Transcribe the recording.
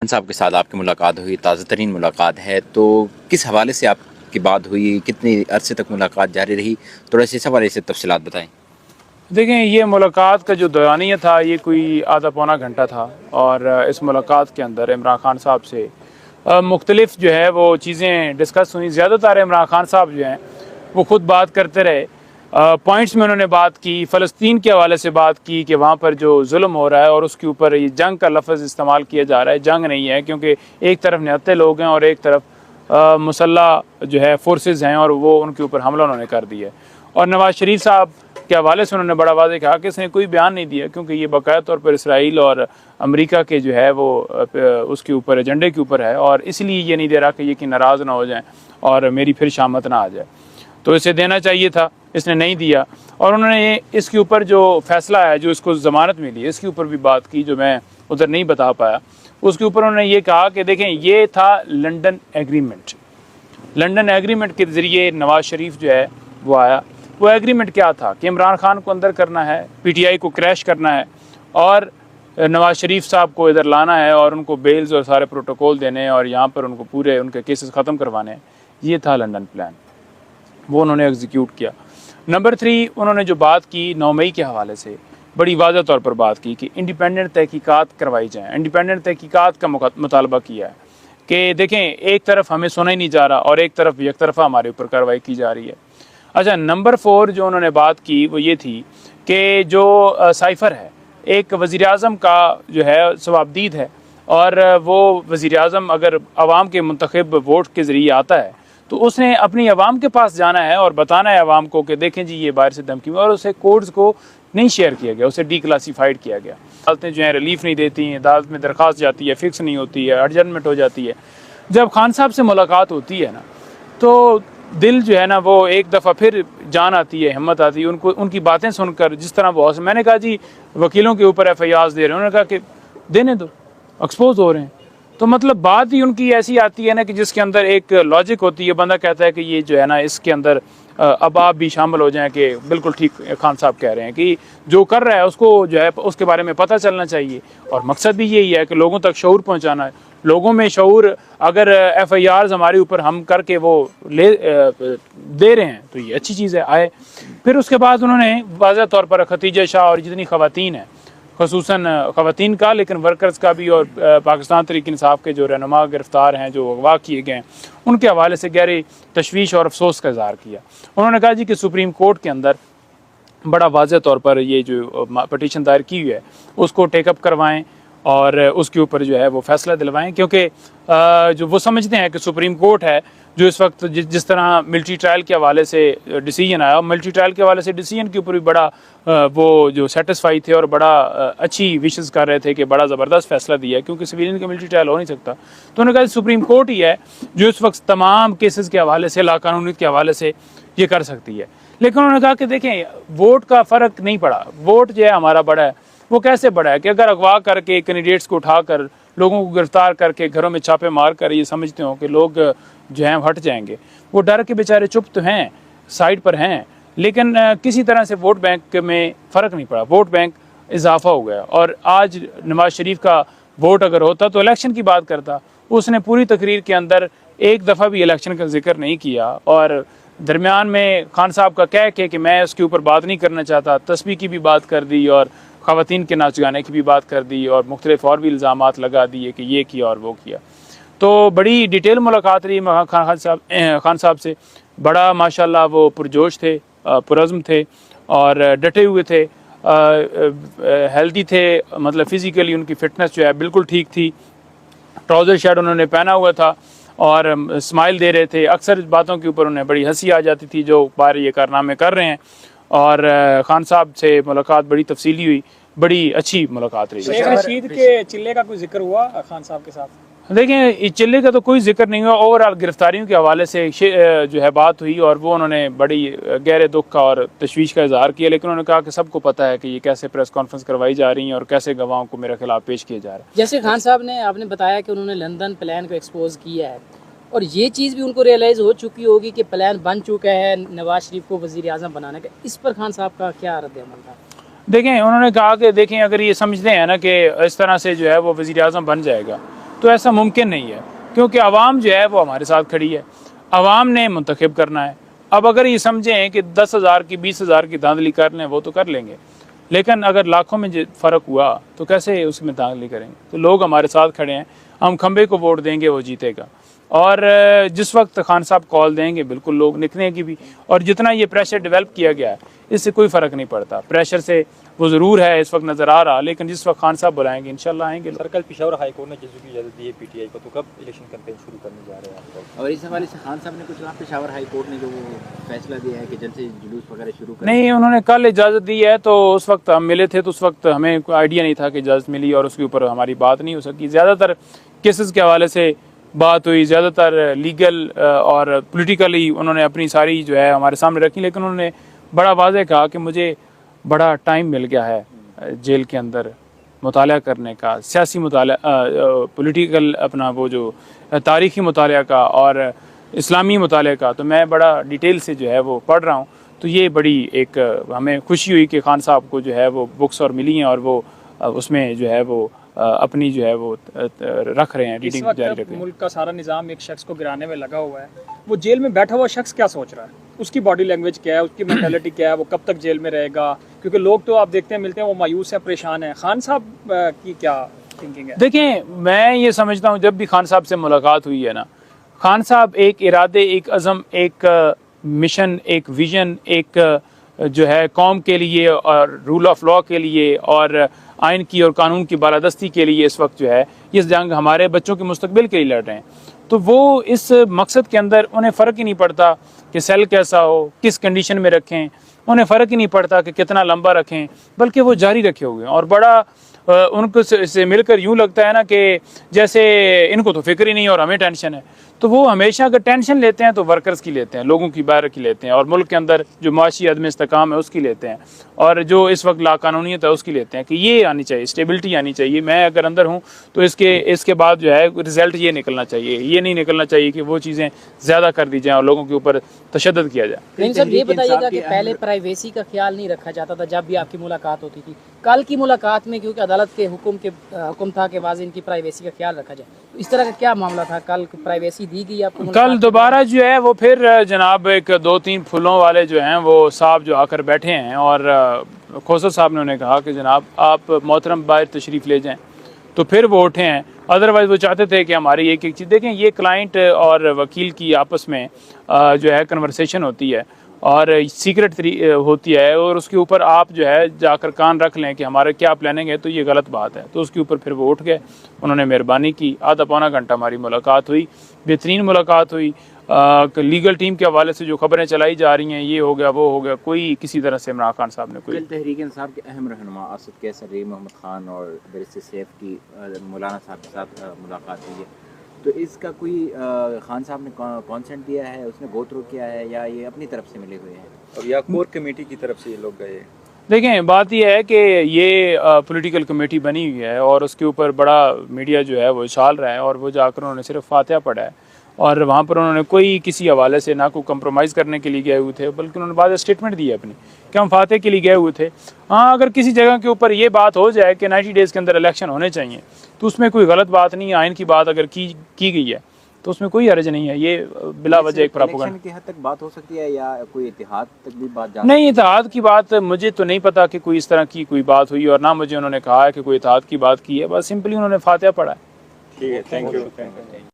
खान साहब के साथ आपकी मुलाकात हुई, ताज़ा तरीन मुलाकात है, तो किस हवाले से आपकी बात हुई? कितनी अरसे तक मुलाकात जारी रही? थोड़ा सा इस हवाले से तफ़सीलात बताएँ। देखें, ये मुलाकात का जो दौरानिया था ये कोई आधा पौना घंटा था। और इस मुलाकात के अंदर इमरान खान साहब से मुख्तलिफ जो है वो चीज़ें डिस्कस हुई। ज़्यादातर इमरान खान साहब जो हैं वो ख़ुद बात करते रहे। पॉइंट्स में उन्होंने बात की, फ़लस्तीन के हवाले से बात की कि वहाँ पर जो जुल्म हो रहा है और उसके ऊपर ये जंग का लफ्ज़ इस्तेमाल किया जा रहा है। जंग नहीं है, क्योंकि एक तरफ निहत्ते लोग हैं और एक तरफ मुसल्ह जो है फोर्सेस हैं और वो उनके ऊपर हमला उन्होंने कर दिया है। और नवाज़ शरीफ साहब के हवाले से उन्होंने बड़ा वाज़ेह कहा कि इसने कोई बयान नहीं दिया, क्योंकि ये बाकायदा तौर पर इसराइल और अमेरिका के जो है वो उसके ऊपर एजेंडे के ऊपर है, और इसलिए ये नहीं दे रहा कि ये कि नाराज़ ना हो जाएं और मेरी फिर शामत ना आ जाए। तो इसे देना चाहिए था, इसने नहीं दिया। और उन्होंने इसके ऊपर जो फ़ैसला है, जो इसको ज़मानत मिली, इसके ऊपर भी बात की जो मैं उधर नहीं बता पाया। उसके ऊपर उन्होंने ये कहा कि देखें, ये था लंदन एग्रीमेंट। लंदन एग्रीमेंट के ज़रिए नवाज़ शरीफ जो है वो आया। वो एग्रीमेंट क्या था कि इमरान खान को अंदर करना है, पीटीआई को क्रैश करना है और नवाज़ शरीफ साहब को इधर लाना है और उनको बेल्स और सारे प्रोटोकॉल देने हैं और यहाँ पर उनको पूरे उनके केसेस ख़त्म करवाने हैं। ये था लंदन प्लान, वो उन्होंने एग्जीक्यूट किया। नंबर 3, उन्होंने जो बात की 9 मई के हवाले से बड़ी वाज़ह तौर पर बात की कि इंडिपेंडेंट तहकीकात करवाई जाएँ। इंडिपेंडेंट तहकीकात का मुतालबा किया है कि देखें, एक तरफ हमें सुना ही नहीं जा रहा और एक तरफ एक तरफा हमारे ऊपर कार्रवाई की जा रही है। अच्छा, नंबर 4 जो उन्होंने बात की वो ये थी कि जो साइफ़र है, एक वज़ीर-ए-आज़म का जो है सवाबदीद है, और वो वज़ीर-ए-आज़म अगर आवाम के मुंतखब वोट के ज़रिए आता है तो उसने अपनी आवाम के पास जाना है और बताना है आवाम को कि देखें जी ये बाहर से धमकी में, और उसे कोड्स को नहीं शेयर किया गया, उसे डीक्लासीफाइड किया गया। अदालतें जो हैं रिलीफ नहीं देती हैं, अदालत में दरख्वास्त जाती है, फिक्स नहीं होती है, एडजमेंट हो जाती है। जब खान साहब से मुलाकात होती है ना, तो दिल जो है ना वो एक दफ़ा फिर जान आती है, हिम्मत आती है उनको, उनकी बातें सुनकर। जिस तरह वो, मैंने कहा जी वकीलों के ऊपर FIR दे रहे हैं, उन्होंने कहा कि देने दो, एक्सपोज हो रहे हैं। तो मतलब बात ही उनकी ऐसी आती है ना कि जिसके अंदर एक लॉजिक होती है। बंदा कहता है कि ये जो है ना इसके अंदर अब आप भी शामिल हो जाएं कि बिल्कुल ठीक खान साहब कह रहे हैं कि जो कर रहा है उसको जो है उसके बारे में पता चलना चाहिए। और मकसद भी यही है कि लोगों तक शऊर पहुंचाना है। लोगों में शऊर, अगर FIRs हमारे ऊपर हम करके वो दे रहे हैं तो ये अच्छी चीज़ है, आए। फिर उसके बाद उन्होंने वाज़ह तौर पर खतीजा शाह और जितनी ख़वातीन हैं, ख़ुसूसन ख़वातीन का, लेकिन वर्कर्स का भी, और पाकिस्तान तहरीक इंसाफ के जो रहनुमा गिरफ़्तार हैं, जो अगवा किए गए हैं, उनके हवाले से गहरी तशवीश और अफसोस का इज़हार किया। उन्होंने कहा जी कि सुप्रीम कोर्ट के अंदर बड़ा वाज़ह तौर पर ये जो पटिशन दायर की हुई है उसको टेकअप करवाएँ और उसके ऊपर जो है वो फ़ैसला दिलवाएं, क्योंकि जो वो समझते हैं कि सुप्रीम कोर्ट है जो इस वक्त जिस तरह मिलिट्री ट्रायल के हवाले से डिसीजन आया, मिलिट्री ट्रायल के हवाले से डिसीजन के ऊपर भी बड़ा वो जो सेटिस्फाई थे और बड़ा अच्छी विशेस कर रहे थे कि बड़ा ज़बरदस्त फ़ैसला दिया है, क्योंकि सिविलियन का मिलिट्री ट्रायल हो नहीं सकता। तो उन्होंने कहा सुप्रीम कोर्ट ही है जो इस वक्त तमाम केसेस के हवाले से, लाकानूनीत के हवाले से ये कर सकती है। लेकिन उन्होंने कहा कि देखें, वोट का फ़र्क नहीं पड़ा, वोट जो है हमारा बड़ा है। वो कैसे बड़ा है कि अगर अगवा करके कैंडिडेट्स को उठाकर, लोगों को गिरफ्तार करके, घरों में छापे मार कर ये समझते हो कि लोग जो हैं हट जाएंगे। वो डर के बेचारे चुप तो हैं, साइड पर हैं, लेकिन किसी तरह से वोट बैंक में फ़र्क नहीं पड़ा। वोट बैंक इजाफा हो गया। और आज नवाज़ शरीफ का वोट अगर होता तो इलेक्शन की बात करता। उसने पूरी तकरीर के अंदर एक दफ़ा भी इलेक्शन का जिक्र नहीं किया, और दरमियान में खान साहब का कह के कि मैं उसके ऊपर बात नहीं करना चाहता, तस्बीह की भी बात कर दी और ख़वातीन के नाच गाने की भी बात कर दी और मुख्तलिफ और भी इल्ज़ामात लगा दिए कि ये किया और वो किया। तो बड़ी डिटेल मुलाकात रही खान साहब से। बड़ा माशाल्लाह वो पुरजोश थे, पुरज़्म थे और डटे हुए थे, हेल्दी थे, मतलब फ़िज़िकली उनकी फ़िटनेस जो है बिल्कुल ठीक थी। ट्राउज़र शर्ट उन्होंने पहना हुआ था और स्माइल दे रहे थे। अक्सर बातों के ऊपर उन्हें बड़ी हंसी आ जाती थी जो बार ये कारनामे कर रहे हैं। और खान साहब से मुलाकात बड़ी तफसीली हुई, बड़ी अच्छी मुलाकात रही। शेख रशीद के चिल्ले का कोई जिक्र हुआ खान साहब के साथ? देखें, इस चिल्ले का तो कोई जिक्र नहीं हुआ। ओवरऑल गिरफ्तारियों के हवाले से जो है बात हुई और वो उन्होंने बड़ी गहरे दुख का और तशवीश का इजहार किया। लेकिन उन्होंने कहा कि सबको पता है कि ये कैसे प्रेस कॉन्फ्रेंस करवाई जा रही है और कैसे गवाहों को मेरे खिलाफ पेश किया जा रहा है। जैसे खान साहब ने, आपने बताया कि उन्होंने लंदन प्लान को एक्सपोज किया है और ये चीज़ भी उनको रियलाइज़ हो चुकी होगी कि प्लान बन चुका है नवाज शरीफ को वज़ीर-ए-आज़म बनाने का। इस पर खान साहब का क्या रद्द-ए-अमल था? देखें, उन्होंने कहा कि देखें, अगर ये समझते हैं ना कि इस तरह से जो है वो वज़ीर-ए-आज़म बन जाएगा तो ऐसा मुमकिन नहीं है, क्योंकि आवाम जो है वो हमारे साथ खड़ी है, आवाम ने मुंतखब करना है। अब अगर ये समझें कि 10,000 की 20,000 की धांधली कर लें वो तो कर लेंगे, लेकिन अगर लाखों में फ़र्क हुआ तो कैसे उसमें धांधली करेंगे। तो लोग हमारे साथ खड़े हैं, हम खंबे को वोट देंगे, वो जीतेगा। और जिस वक्त खान साहब कॉल देंगे बिल्कुल लोग निकलेंगे भी। और जितना ये प्रेशर डेवलप किया गया है इससे कोई फ़र्क नहीं पड़ता, प्रेशर से वो ज़रूर है इस वक्त नज़र आ रहा, लेकिन जिस वक्त खान साहब बुलाएंगे इंशाल्लाह आएंगे। सर, कल पेशावर हाई कोर्ट ने जजों की इजाज़त दी है पीटीआई को, तो कब इलेक्शन कैंपेन शुरू करने जा रहे हैं आप लोग? और इस हवाले से खान साहब ने कुछ कहा, पेशावर हाई कोर्ट ने जो फैसला दिया है कि जल्द से जुलूस वगैरह शुरू करें? नहीं, उन्होंने कल इजाज़त दी है, तो उस वक्त हम मिले थे तो उस वक्त हमें कोई आइडिया नहीं था कि इजाज़त मिली और उसके ऊपर हमारी बात नहीं हो सकी। ज़्यादातर केसेस के हवाले से बात हुई, ज़्यादातर लीगल और पॉलिटिकली उन्होंने अपनी सारी जो है हमारे सामने रखी, लेकिन उन्होंने बड़ा वाज़ेह कहा कि मुझे बड़ा टाइम मिल गया है जेल के अंदर मुताला करने का, सियासी मुताला, पॉलिटिकल अपना वो जो तारीख़ी मुताला का और इस्लामी मुताले का, तो मैं बड़ा डिटेल से जो है वो पढ़ रहा हूँ। तो ये बड़ी एक हमें खुशी हुई कि खान साहब को जो है वो बुक्स और मिली हैं और वो उसमें जो है वो अपनी जो है वो रख रहे हैं, इस रीडिंग जारी रख वक्त रहे हैं। मुल्क का सारा निज़ाम एक शख्स को गिराने में लगा हुआ है, वो जेल में बैठा हुआ शख्स क्या सोच रहा है, उसकी बॉडी लैंग्वेज क्या है, उसकी मेंटालिटी क्या है, वो कब तक जेल में रहेगा? क्योंकि लोग तो आप देखते हैं, मिलते हैं, वो मायूस है, परेशान है। खान साहब की क्या थिंकिंग है? देखें, मैं ये समझता हूँ जब भी खान साहब से मुलाकात हुई है ना, खान साहब एक इरादे, एक अज़म, एक मिशन, एक विजन, एक जो है कौम के लिए और रूल ऑफ लॉ के लिए और आइन की और कानून की बालादस्ती के लिए इस वक्त जो है इस जंग हमारे बच्चों के मुस्तकबिल के लिए लड़ रहे हैं। तो वो इस मकसद के अंदर उन्हें फ़र्क ही नहीं पड़ता कि सेल कैसा हो, किस कंडीशन में रखें, उन्हें फ़र्क ही नहीं पड़ता कि कितना लंबा रखें, बल्कि वो जारी रखे हुए हैं। और बड़ा उनको से मिलकर यूँ लगता है ना कि जैसे इनको तो फिक्र ही नहीं और हमें टेंशन है। तो वो हमेशा अगर टेंशन लेते हैं तो वर्कर्स की लेते हैं, लोगों की बाहर की लेते हैं, और मुल्क के अंदर जो माशी अदम इस्तेकाम है उसकी लेते हैं, और जो इस वक्त लाकानूनीत है उसकी लेते हैं कि ये आनी चाहिए, स्टेबिलिटी आनी चाहिए। मैं अगर अंदर हूँ तो इसके बाद जो है रिजल्ट ये निकलना चाहिए, ये नहीं निकलना चाहिए कि वो चीज़ें ज़्यादा कर दी जाएँ और लोगों के ऊपर तशद्दुद किया जाए। लेकिन सर ये बताइएगा कि पहले प्राइवेसी का ख्याल नहीं रखा जाता था जब भी आपकी मुलाकात होती थी, कल की मुलाकात में क्योंकि अदालत के हुक्म था कि वाज़ इनकी प्राइवेसी का ख्याल रखा जाए, तो इस तरह का क्या मामला था? कल प्राइवेसी दी गई आपको? कल दोबारा जो है वो फिर जनाब एक 2-3 फूलों वाले जो हैं वो साहब जो आकर बैठे हैं, और खोसर साहब ने उन्हें कहा कि जनाब आप मोहतरम बाहर तशरीफ़ ले जाएं, तो फिर वो उठे हैं। अदरवाइज़ वो चाहते थे कि हमारी एक एक चीज़ देखें, ये क्लाइंट और वकील की आपस में जो है कन्वर्सेशन होती है और सीक्रेट होती है, और उसके ऊपर आप जो है जाकर कान रख लें कि हमारे क्या प्लानिंग है, तो ये गलत बात है। तो उसके ऊपर फिर वो उठ गए, उन्होंने मेहरबानी की, आधा पौना घंटा हमारी मुलाकात हुई, बेहतरीन मुलाकात हुई। लीगल टीम के हवाले से जो खबरें चलाई जा रही हैं, ये हो गया वो हो गया, कोई किसी तरह से इमरान खान साहब ने कोई कल तहरीक इंसाफ के अहम रहनुमा असद कैसर, मोहम्मद खान और बैरिस्टर सैफ की मौलाना साहब के साथ मुलाकात हुई है, तो इसका कोई खान साहब ने कॉन्सेंट दिया है, उसने गो थ्रू किया है, या ये अपनी तरफ से मिले हुए हैं? और या कोर कमेटी की तरफ से ये लोग गए? देखें, बात यह है कि ये पॉलिटिकल कमेटी बनी हुई है और उसके ऊपर बड़ा मीडिया जो है वो उछाल रहा है, और वो जाकर उन्होंने सिर्फ फातिहा पढ़ा है, और वहाँ पर उन्होंने कोई किसी हवाले से ना कोई कंप्रोमाइज़ करने के लिए गए हुए थे, बल्कि उन्होंने बाद स्टेटमेंट दी है अपनी कि हम फातिहा के लिए गए हुए थे। हाँ, अगर किसी जगह के ऊपर ये बात हो जाए कि 90 डेज़ के अंदर इलेक्शन होने चाहिए, तो उसमें कोई गलत बात नहीं है, आइन की बात अगर की गई है तो उसमें कोई हर्ज नहीं है। ये बिला वजह एक प्रोपेगेंडा की हद तक बात हो सकती है, या कोई इत्तेहाद तक भी बात नहीं, इत्तेहाद की बात मुझे तो नहीं पता कि कोई इस तरह की कोई बात हुई, और ना मुझे उन्होंने कहा है कि कोई इत्तेहाद की बात की है, बस सिंपली उन्होंने फातिहा पढ़ा है। ठीक है, थैंक यू।